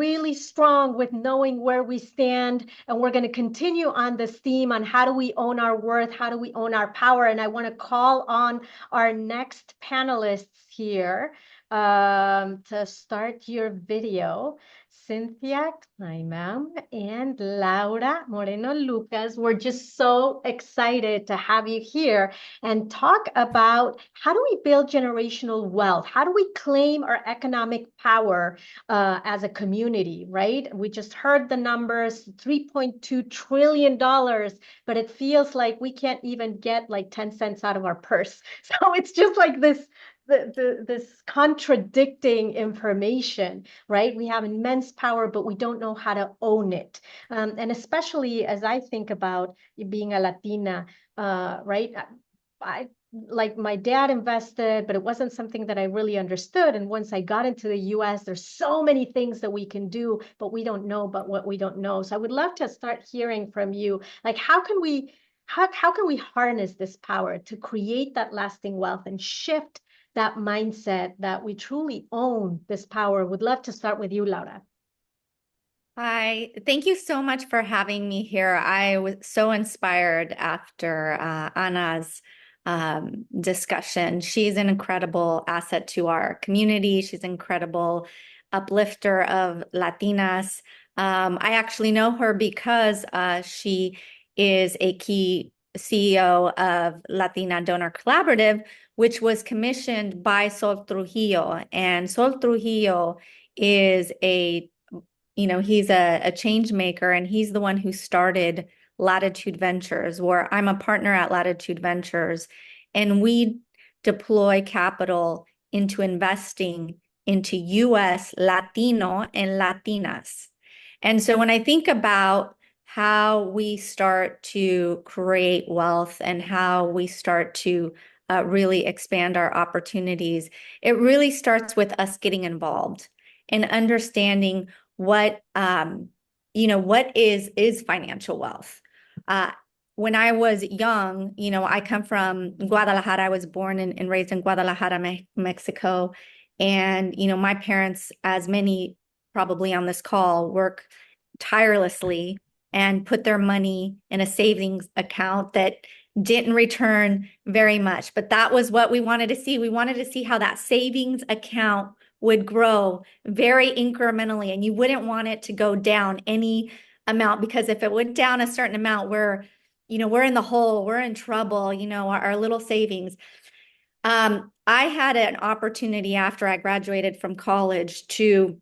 really strong with knowing where we stand. And we're going to continue on this theme on how do we own our worth? How do we own our power? And I want to call on our next panelists here to start your video. Cynthia Kleinbaum and Laura Moreno Lucas. We're just so excited to have you here and talk about how do we build generational wealth? How do we claim our economic power as a community, right? We just heard the numbers, $3.2 trillion, but it feels like we can't even get like 10 cents out of our purse. So it's just like this contradicting information, right? We have immense power, but we don't know how to own it. And especially as I think about being a Latina, right? I like my dad invested, but it wasn't something that I really understood. And once I got into the US, there's so many things that we can do, but we don't know about what we don't know. So I would love to start hearing from you. Like, how can we harness this power to create that lasting wealth and shift that mindset that we truly own this power? Would love to start with you, Laura. Hi, thank you so much for having me here. I was so inspired after Anna's discussion. She's an incredible asset to our community. She's an incredible uplifter of Latinas. I actually know her because she is a key CEO of Latina Donor Collaborative, which was commissioned by Sol Trujillo. And Sol Trujillo is he's a change maker, and he's the one who started Latitude Ventures, where I'm a partner at Latitude Ventures, and we deploy capital into investing into US Latino and Latinas. And so when I think about how we start to create wealth and how we start to really expand our opportunities, it really starts with us getting involved and understanding what is financial wealth. When I was young, I come from Guadalajara. I was born and raised in Guadalajara, Mexico. And, my parents, as many probably on this call, work tirelessly and put their money in a savings account that didn't return very much. But that was what we wanted to see. We wanted to see how that savings account would grow very incrementally, and you wouldn't want it to go down any amount, because if it went down a certain amount, we're in the hole, we're in trouble, our little savings. I had an opportunity after I graduated from college to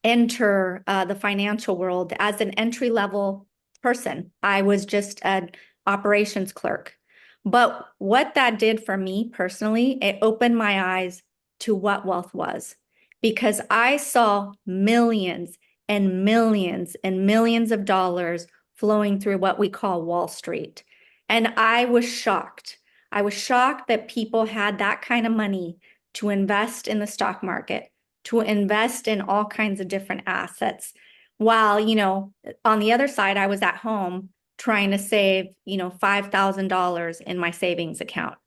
enter the financial world as an entry-level person. I was just an operations clerk. But what that did for me personally, it opened my eyes to what wealth was, because I saw millions and millions and millions of dollars flowing through what we call Wall Street. And I was shocked. I was shocked that people had that kind of money to invest in the stock market, to invest in all kinds of different assets. While, on the other side, I was at home trying to save, $5,000 in my savings account.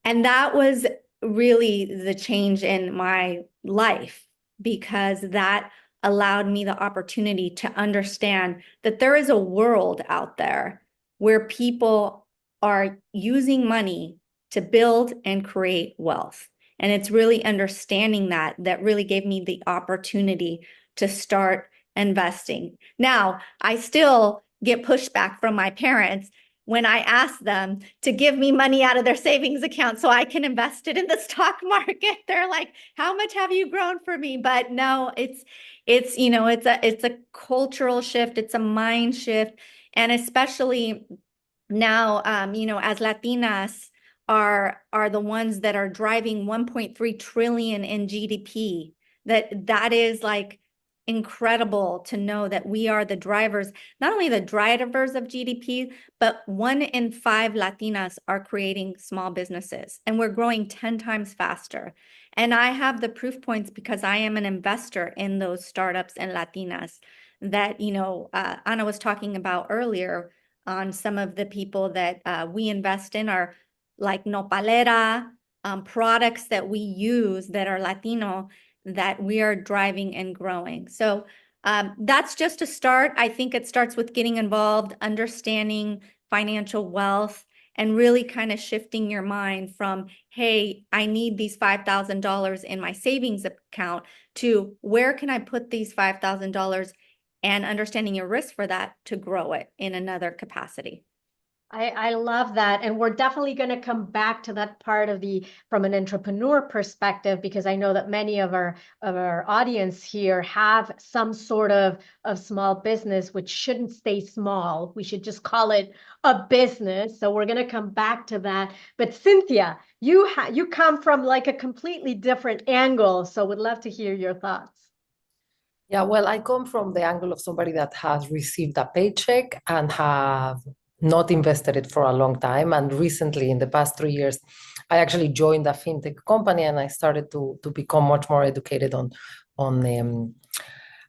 And that was really the change in my life, because that allowed me the opportunity to understand that there is a world out there where people are using money to build and create wealth. And it's really understanding that really gave me the opportunity to start investing. Now, I still get pushback from my parents when I ask them to give me money out of their savings account so I can invest it in the stock market. They're like, "How much have you grown for me?" But no, it's a cultural shift, it's a mind shift, and especially now, as Latinas are the ones that are driving 1.3 trillion in GDP. That is like incredible to know that we are the drivers, not only the drivers of GDP, but 1 in 5 Latinas are creating small businesses, and we're growing 10 times faster. And I have the proof points because I am an investor in those startups and Latinas that, Ana was talking about earlier on. Some of the people that we invest in are like nopalera, products that we use that are Latino, that we are driving and growing. So that's just a start. I think it starts with getting involved, understanding financial wealth, and really kind of shifting your mind from, hey, I need these $5,000 in my savings account to where can I put these $5,000 and understanding your risk for that to grow it in another capacity. I love that. And we're definitely going to come back to that part of from an entrepreneur perspective, because I know that many of our audience here have some sort of small business, which shouldn't stay small. We should just call it a business. So we're going to come back to that. But Cynthia, you come from like a completely different angle. So would love to hear your thoughts. Yeah, well, I come from the angle of somebody that has received a paycheck and have not invested it for a long time. And recently, in the past 3 years, I actually joined a fintech company and I started to become much more educated on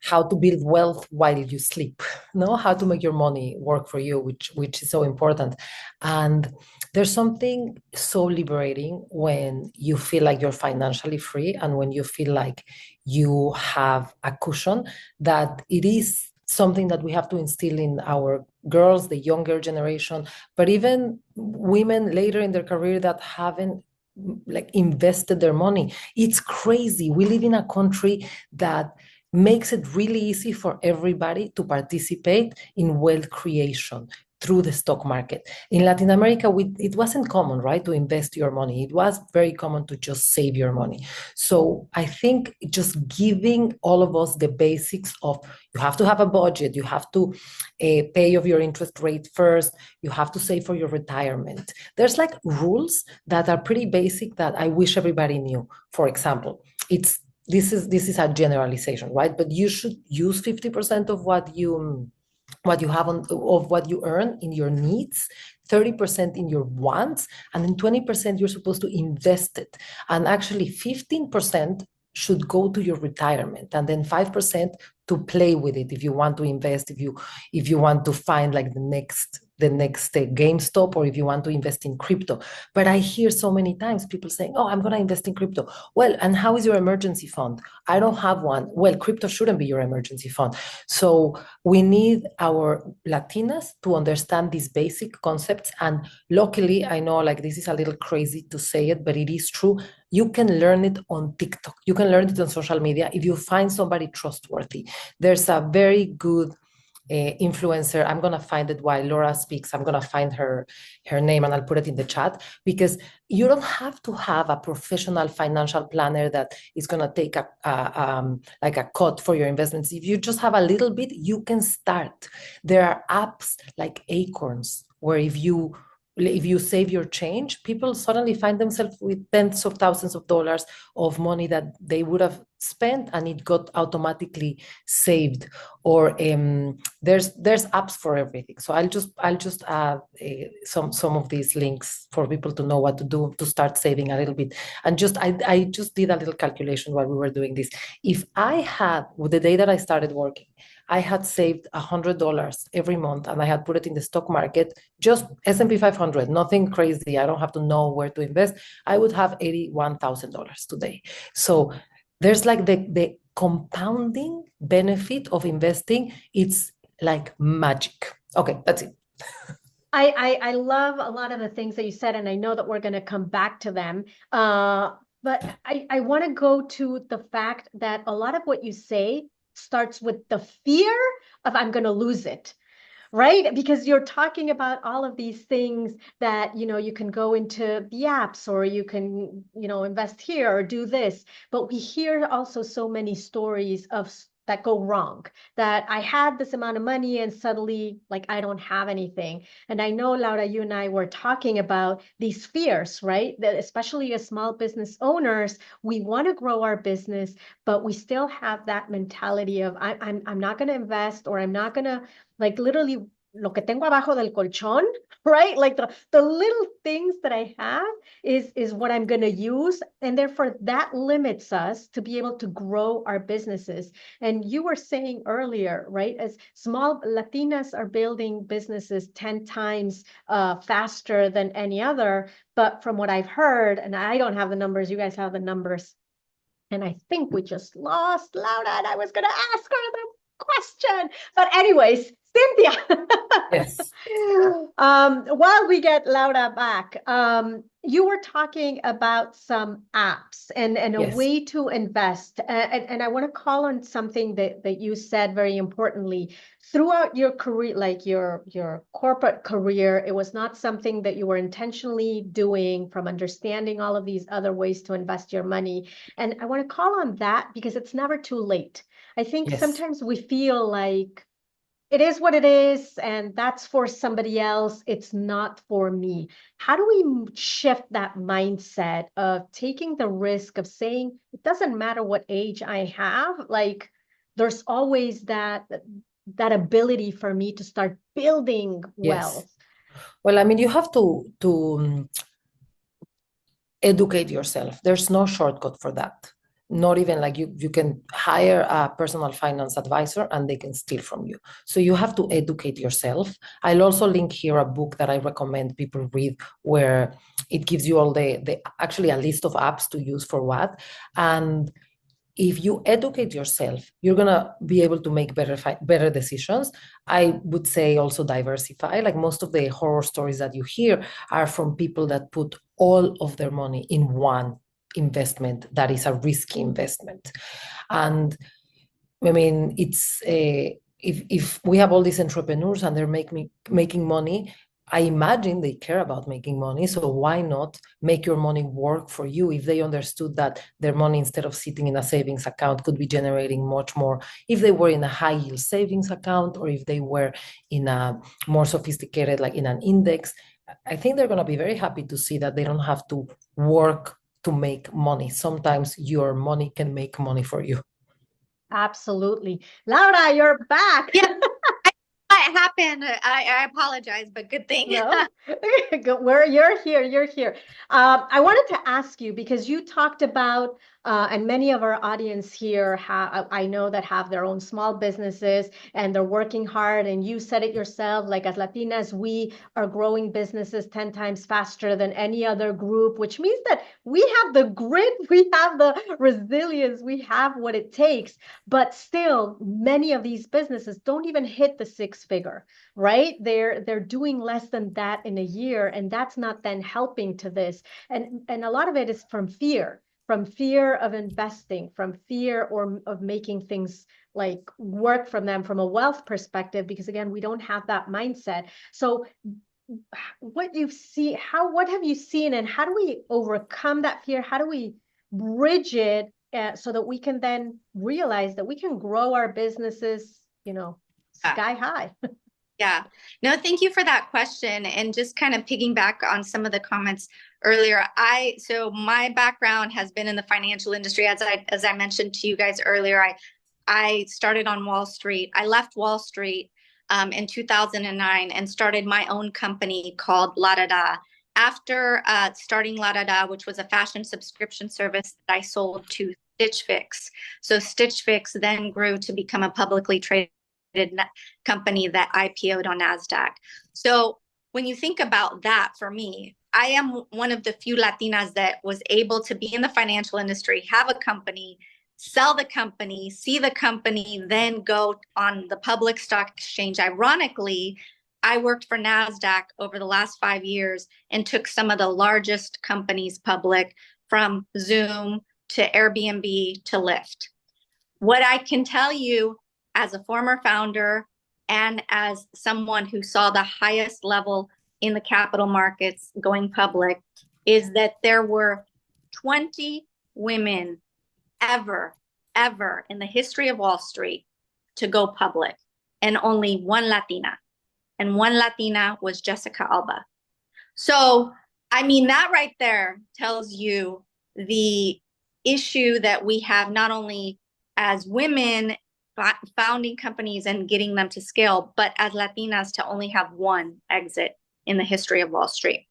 how to build wealth while you sleep, how to make your money work for you, which is so important. And there's something so liberating when you feel like you're financially free and when you feel like you have a cushion, that it is something that we have to instill in our girls, the younger generation, but even women later in their career that haven't like invested their money. It's crazy. We live in a country that makes it really easy for everybody to participate in wealth creation through the stock market. In Latin America, it wasn't common, right, to invest your money. It was very common to just save your money. So I think just giving all of us the basics of, you have to have a budget, you have to pay off your interest rate first, you have to save for your retirement. There's like rules that are pretty basic that I wish everybody knew. For example, this is a generalization, right? But you should use 50% of what you have of what you earn in your needs, 30% in your wants, and then 20% you're supposed to invest it. And actually 15% should go to your retirement, and then 5% to play with it if you want to invest, if you want to find like the next GameStop, or if you want to invest in crypto. But I hear so many times people saying, oh, I'm going to invest in crypto. Well, and how is your emergency fund? I don't have one. Well, crypto shouldn't be your emergency fund. So we need our Latinas to understand these basic concepts. And luckily, I know like this is a little crazy to say it, but it is true. You can learn it on TikTok. You can learn it on social media if you find somebody trustworthy. There's a very good influencer. I'm going to find it while Laura speaks. I'm going to find her name and I'll put it in the chat, because you don't have to have a professional financial planner that is going to take like a cut for your investments. If you just have a little bit, you can start. There are apps like Acorns where if you save your change, people suddenly find themselves with tens of thousands of dollars of money that they would have spent, and it got automatically saved. Or there's apps for everything. So I'll just add some of these links for people to know what to do to start saving a little bit. And I just did a little calculation while we were doing this. If I had, with the day that I started working, I had saved $100 every month and I had put it in the stock market, just S&P 500, nothing crazy. I don't have to know where to invest. I would have $81,000 today. So there's like the compounding benefit of investing. It's like magic. Okay, that's it. I love a lot of the things that you said, and I know that we're going to come back to them. But I want to go to the fact that a lot of what you say starts with the fear of I'm going to lose it, right? Because you're talking about all of these things that, you can go into the apps, or you can, invest here or do this. But we hear also so many stories that go wrong, that I had this amount of money and suddenly like I don't have anything. And I know, Laura, you and I were talking about these fears, right? That especially as small business owners, we want to grow our business, but we still have that mentality of I'm not going to invest, or I'm not going to, like, literally lo que tengo abajo del colchón, right? Like the little things that I have is what I'm going to use. And therefore that limits us to be able to grow our businesses. And you were saying earlier, right? As small Latinas are building businesses 10 times faster than any other. But from what I've heard, and I don't have the numbers, you guys have the numbers, And I think we just lost Laura, and I was going to ask her the question. But anyways, Cynthia. Yes. While we get Laura back, you were talking about some apps and a Yes. way to invest. And I want to call on something that you said very importantly. Throughout your career, like your corporate career, it was not something that you were intentionally doing, from understanding all of these other ways to invest your money. And I want to call on that because it's never too late. I think Yes. sometimes we feel like it is what it is, and that's for somebody else. It's not for me. How do we shift that mindset of taking the risk of saying, it doesn't matter what age I have, like there's always that ability for me to start building Yes. wealth? Well, I mean, you have to educate yourself. There's no shortcut for that. Not even like you can hire a personal finance advisor and they can steal from you. So you have to educate yourself. I'll also link here a book that I recommend people read, where it gives you all the actually a list of apps to use for what. And if you educate yourself, you're gonna be able to make better decisions. I would say also diversify. Like most of the horror stories that you hear are from people that put all of their money in one investment that is a risky investment. And I mean, it's if we have all these entrepreneurs and they're making money, I imagine they care about making money. So why not make your money work for you? If they understood that their money, instead of sitting in a savings account, could be generating much more if they were in a high yield savings account, or if they were in a more sophisticated, like in an index, I think they're going to be very happy to see that they don't have to work to make money. Sometimes your money can make money for you. Absolutely. Laura, you're back. Yeah. It happened. I apologize, but good thing. No, where you're here, you're here. I wanted to ask you, because you talked about, and many of our audience here I know that have their own small businesses and they're working hard. And you said it yourself, like as Latinas, we are growing businesses 10 times faster than any other group, which means that we have the grit, we have the resilience, we have what it takes. But still, many of these businesses don't even hit the six figure, right? They're doing less than that in a year, and that's not then helping to this. And a lot of it is from fear of investing, from fear or of making things like work from them from a wealth perspective, because again, we don't have that mindset. So what have you seen, and how do we overcome that fear? How do we bridge it so that we can then realize that we can grow our businesses, sky high? Yeah. No, thank you for that question. And just kind of piggyback on some of the comments earlier. So my background has been in the financial industry. As I mentioned to you guys earlier, I started on Wall Street. I left Wall Street in 2009 and started my own company called La Da Da. After starting La Da Da, which was a fashion subscription service that I sold to Stitch Fix. So Stitch Fix then grew to become a publicly traded company that IPO'd on NASDAQ. So when you think about that, for me, I am one of the few Latinas that was able to be in the financial industry, have a company, sell the company, see the company, then go on the public stock exchange. Ironically, I worked for NASDAQ over the last 5 years and took some of the largest companies public, from Zoom to Airbnb to Lyft. What I can tell you as a former founder and as someone who saw the highest level in the capital markets going public is that there were 20 women ever in the history of Wall Street to go public, and only one Latina. And one Latina was Jessica Alba. So, I mean, that right there tells you the issue that we have, not only as women founding companies and getting them to scale, but as Latinas to only have one exit in the history of Wall Street.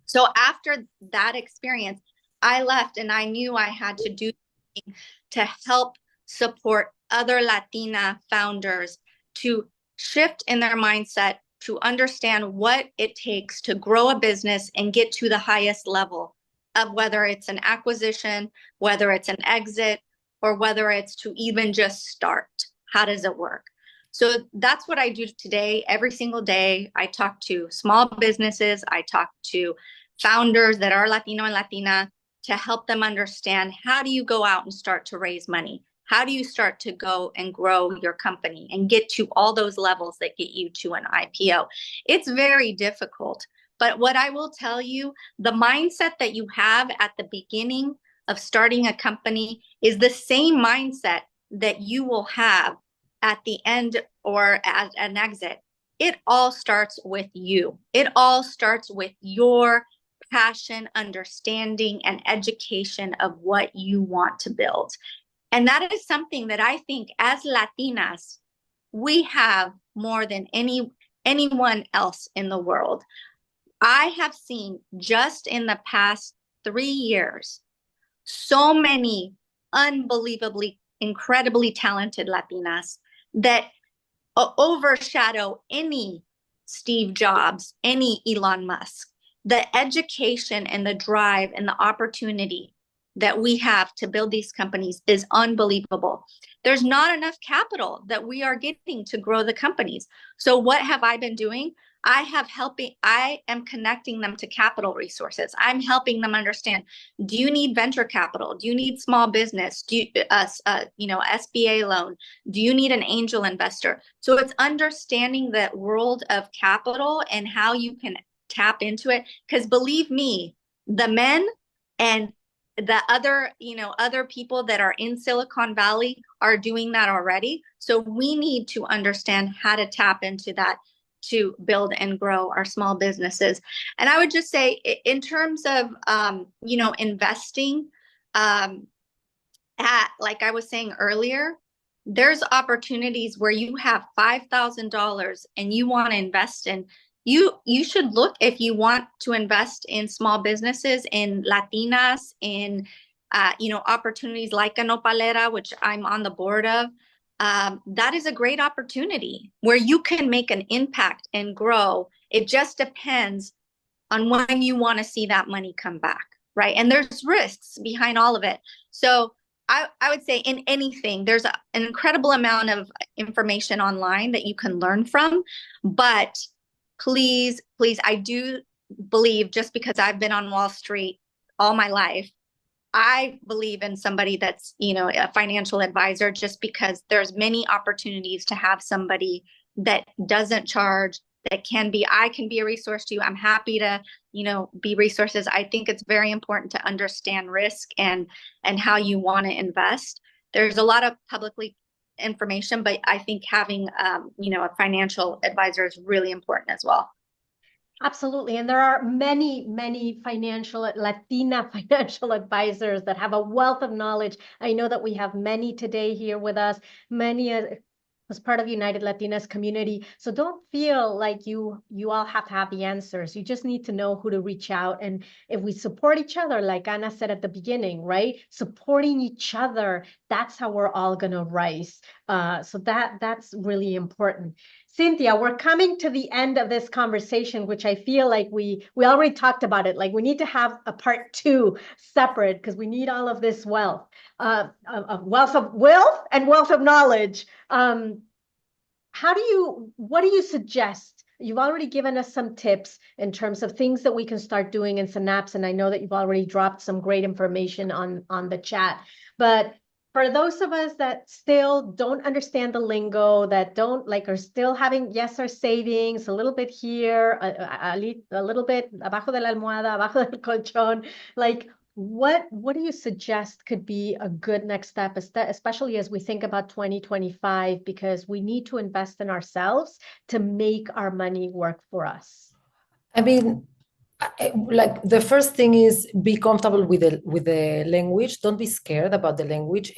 So after that experience, I left, and I knew I had to do something to help support other Latina founders to shift in their mindset, to understand what it takes to grow a business and get to the highest level. of whether it's an acquisition, whether it's an exit, or whether it's to even just start. How does it work? So that's what I do today. Every single day, I talk to small businesses. I talk to founders that are Latino and Latina to help them understand, how do you go out and start to raise money? How do you start to go and grow your company and get to all those levels that get you to an IPO? It's very difficult. But what I will tell you, the mindset that you have at the beginning of starting a company is the same mindset that you will have at the end or at an exit. It all starts with you. It all starts with your passion, understanding, and education of what you want to build. And that is something that I think as Latinas, we have more than anyone else in the world. I have seen just in the past 3 years, so many unbelievably, incredibly talented Latinas that overshadow any Steve Jobs, any Elon Musk. The education and the drive and the opportunity that we have to build these companies is unbelievable. There's not enough capital that we are getting to grow the companies. So what have I been doing? I am connecting them to capital resources. I'm helping them understand, do you need venture capital? Do you need small business? Do you, SBA loan? Do you need an angel investor? So it's understanding that world of capital and how you can tap into it. Because believe me, the men and the other people that are in Silicon Valley are doing that already. So we need to understand how to tap into that to build and grow our small businesses. And I would just say, in terms of, investing, like I was saying earlier, there's opportunities where you have $5,000 and you want to invest in. You should look, if you want to invest in small businesses, in Latinas, in opportunities like a Nopalera, which I'm on the board of. That is a great opportunity where you can make an impact and grow. It just depends on when you want to see that money come back, right? And there's risks behind all of it. So I would say in anything, there's an incredible amount of information online that you can learn from. But please, I do believe, just because I've been on Wall Street all my life, I believe in somebody that's, a financial advisor, just because there's many opportunities to have somebody that doesn't charge, I can be a resource to you. I'm happy to, be resources. I think it's very important to understand risk and how you want to invest. There's a lot of publicly information, but I think having, a financial advisor is really important as well. Absolutely. And there are many, many Latina financial advisors that have a wealth of knowledge. I know that we have many today here with us, many as part of United Latinas community. So don't feel like you all have to have the answers. You just need to know who to reach out. And if we support each other, like Ana said at the beginning, right? Supporting each other, that's how we're all going to rise. So that's really important. Cynthia, we're coming to the end of this conversation, which I feel like we already talked about it. Like we need to have a part 2 separate, because we need all of this wealth of wealth and wealth of knowledge. What do you suggest? You've already given us some tips in terms of things that we can start doing in Synapse, and I know that you've already dropped some great information on the chat. But for those of us that still don't understand the lingo, that are still having our savings, a little bit here, a little bit abajo de la almohada, abajo del colchón, what do you suggest could be a good next step, especially as we think about 2025, because we need to invest in ourselves to make our money work for us? I mean, the first thing is be comfortable with the language. Don't be scared about the language.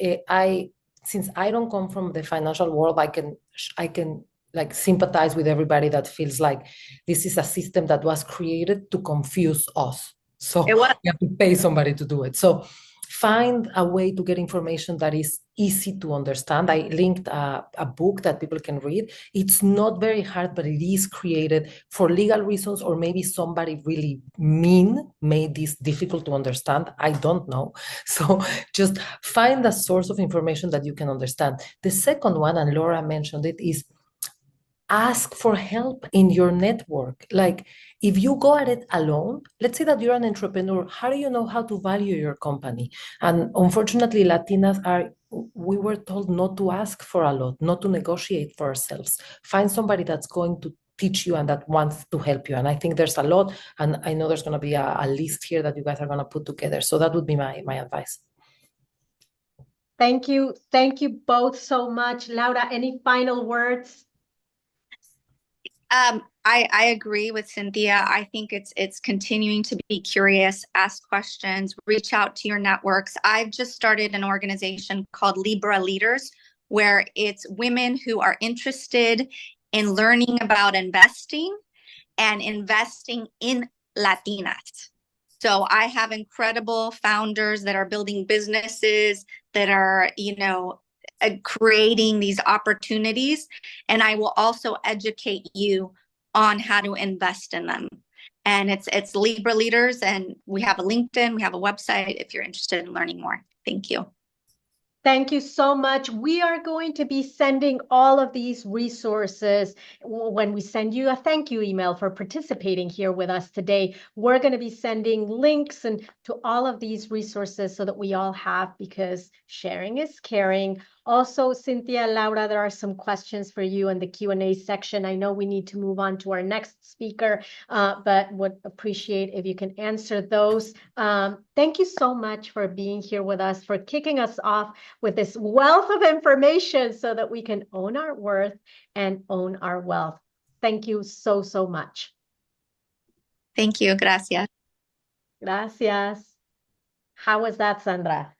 Since I don't come from the financial world, I can sympathize with everybody that feels like this is a system that was created to confuse us. So we have to pay somebody to do it. So find a way to get information that is easy to understand. I linked a book that people can read. It's not very hard, but it is created for legal reasons, or maybe somebody really mean made this difficult to understand. I don't know. So just find a source of information that you can understand. The second one, and Laura mentioned it, is ask for help in your network. Like, if you go at it alone, let's say that you're an entrepreneur, how do you know how to value your company? And unfortunately, we were told not to ask for a lot, not to negotiate for ourselves. Find somebody that's going to teach you and that wants to help you. And I think there's a lot, and I know there's going to be a list here that you guys are going to put together. So that would be my advice. Thank you. Thank you both so much. Laura, any final words? I agree with Cynthia. I think it's continuing to be curious, ask questions, reach out to your networks. I've just started an organization called Libra Leaders, where it's women who are interested in learning about investing and investing in Latinas. So I have incredible founders that are building businesses, that are, creating these opportunities. And I will also educate you on how to invest in them. And it's Libra Leaders, and we have a LinkedIn, we have a website if you're interested in learning more. Thank you. Thank you so much. We are going to be sending all of these resources when we send you a thank you email for participating here with us today. We're going to be sending links and to all of these resources so that we all have, because sharing is caring. Also, Cynthia, Laura, there are some questions for you in the Q&A section. I know we need to move on to our next speaker, but would appreciate if you can answer those. Thank you so much for being here with us, for kicking us off with this wealth of information so that we can own our worth and own our wealth. Thank you so, so much. Thank you. Gracias. Gracias. How was that, Sandra?